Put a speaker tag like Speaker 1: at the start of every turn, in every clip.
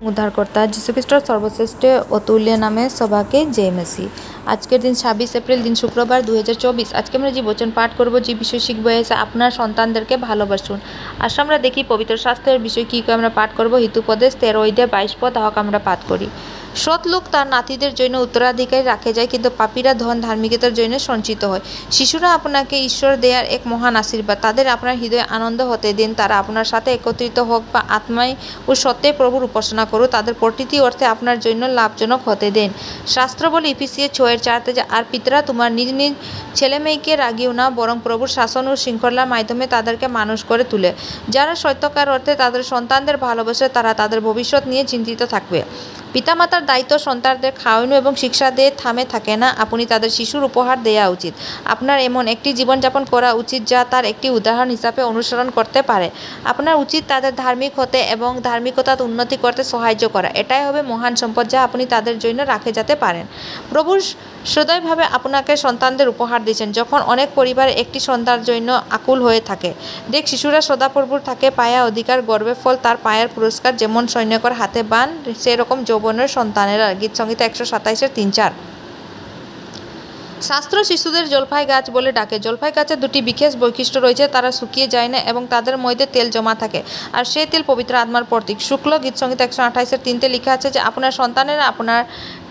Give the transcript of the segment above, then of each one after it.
Speaker 1: উদ্ধারকর্তা যীশুখ্রিস্টর সর্বশ্রেষ্ঠ অতুল্য নামে সবাকে জয় মেসি। আজকের দিন 26 এপ্রিল, দিন শুক্রবার 2024। আজকে আমরা যে বচন পাঠ করব, যে বিষয় শিখবো, এসে আপনার সন্তানদেরকে ভালোবাসুন। আসলে আমরা দেখি পবিত্র শাস্ত্রের বিষয় কী আমরা পাঠ করব। হিতুপদেশ 13 অধ্যায় 22 পদ আহক আমরা পাঠ করি। সৎ লোক তার নাতিদের জন্য উত্তরাধিকারী রাখে যায়, কিন্তু পাপীরা ধন ধার্মিকতার জন্য সঞ্চিত হয়। শিশুরা আপনাকে ঈশ্বর দেয়ার এক মহান আশীর্বাদ। তাদের আপনার হৃদয়ে আনন্দ হতে দিন। তারা আপনার সাথে একত্রিত হোক বা আত্মায় ও সত্যে প্রভুর উপাসনা করুক। তাদের প্রতিটি অর্থে আপনার জন্য লাভজনক হতে দেন। শাস্ত্র বলে ইফিসিয়াস 6:4 যে আর পিতারা তোমার নিজ নিজ ছেলে মেয়েকে রাগিও না, বরং প্রভুর শাসন ও শৃঙ্খলার মাধ্যমে তাদেরকে মানুষ করে তুলে। যারা সত্যকার অর্থে তাদের সন্তানদের ভালোবাসে, তারা তাদের ভবিষ্যৎ নিয়ে চিন্তিত থাকবে। পিতামাতার দায়িত্ব সন্তানদের খাওয়ানো এবং শিক্ষা দিয়ে থামে থাকে না। আপনি তাদের শিশুর উপহার দেওয়া উচিত। আপনার এমন একটি জীবনযাপন করা উচিত যা তার একটি উদাহরণ হিসাবে অনুসরণ করতে পারে। আপনার উচিত তাদের ধার্মিক হতে এবং ধার্মিকতার উন্নতি করতে সাহায্য করা। এটাই হবে মহান সম্পদ যা আপনি তাদের জন্য রাখে যেতে পারেন। প্রভু সদয়ভাবে আপনাকে সন্তানদের উপহার দিয়েছেন। যখন অনেক পরিবার একটি সন্তানের জন্য আকুল হয়ে থাকে, দেখ শিশুরা সদাপ্রভুর থাকে পায়া অধিকার, গর্বের ফল তার পায়ের পুরস্কার। যেমন সৈন্যকর হাতে বান, সেরকম যৌবনের সন্তানেরা। গীত সংহিতা 127-3-4। শাস্ত্র শিশুদের জলফাই গাছ বলে ডাকে। জলফাই গাছের দুটি বিশেষ বৈশিষ্ট্য রয়েছে, তারা শুকিয়ে যায় না এবং তাদের মধ্যে তেল জমা থাকে, আর সেই তেল পবিত্র আত্মার প্রতীক। শুক্ল গীত সংহিতা 128-3 লিখা আছে যে আপনার সন্তানেরা আপনার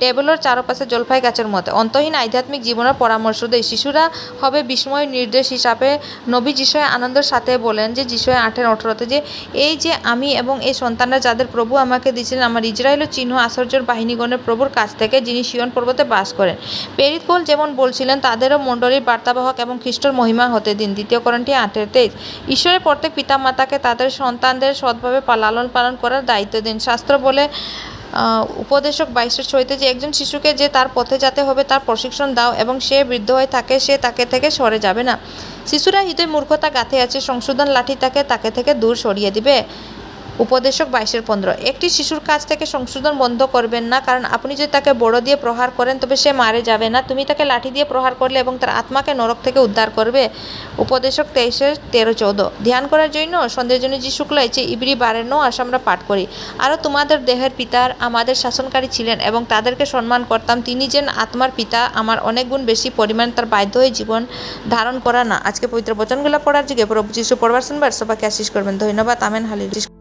Speaker 1: টেবিলের চারপাশে জলফাই গাছের মতো অন্তহীন আধ্যাত্মিক জীবনের পরামর্শ দেয়। শিশুরা হবে বিস্ময় নির্দেশ হিসাবে। নবী যিশয় আনন্দের সাথে বলেন যে যিশয় 8:18 যে এই যে আমি এবং এই সন্তানরা যাদের প্রভু আমাকে দিয়েছিলেন, আমার ইজরায়েলের চিহ্ন আশ্চর্যের বাহিনীগণের প্রভুর কাছ থেকে, যিনি সিয়ন পর্বতে বাস করেন। প্রেরিত পৌল যেমন বলছিলেন, তাদেরও মণ্ডলীর বার্তাবাহক এবং খ্রিস্টর মহিমা হতে দিন। 2 করিন্থীয় 8:23। ঈশ্বরের প্রত্যেক পিতামাতাকে তাদের সন্তানদের সৎভাবে লালন পালন করার দায়িত্ব দিন। শাস্ত্র বলে উপদেশক 22:6 যে একজন শিশুকে যে তার পথে যেতে হবে তার প্রশিক্ষণ দাও, এবং সে বৃদ্ধ হয়ে থাকে সে তাকে থেকে সরে যাবে না। শিশুরা হৃদয় মূর্খতা গাঁথে আছে, সংশোধন লাঠি তাকে থেকে দূর সরিয়ে দিবে। উপদেশক 22:15 একটি শিশুর কাছ থেকে সংশোধন বন্ধ করবেন না, কারণ আপনি যদি তাকে বড় দিয়ে প্রহার করেন তবে সে মারে যাবে না। তুমি তাকে লাঠি দিয়ে প্রহার করলে এবং তার আত্মাকে নরক থেকে উদ্ধার করবে। উপদেশক 23-13-14 ধ্যান করার জন্য সন্ধ্যের জন্য যে শুক্ল আছে ইব্রি 12 আস আমরা পাঠ করি। আরও তোমাদের দেহের পিতার আমাদের শাসনকারী ছিলেন এবং তাদেরকে সম্মান করতাম। তিনি যেন আত্মার পিতা, আমার অনেক গুণ বেশি পরিমাণ তার বাধ্য হয়ে জীবন ধারণ করা না। আজকে পবিত্র বচনগুলো পড়ার যুগে প্রভু যিশু পড়বার শুনবার সবাইকে আশীষ করবেন। ধন্যবাদ। আমেন। হালেলুয়া।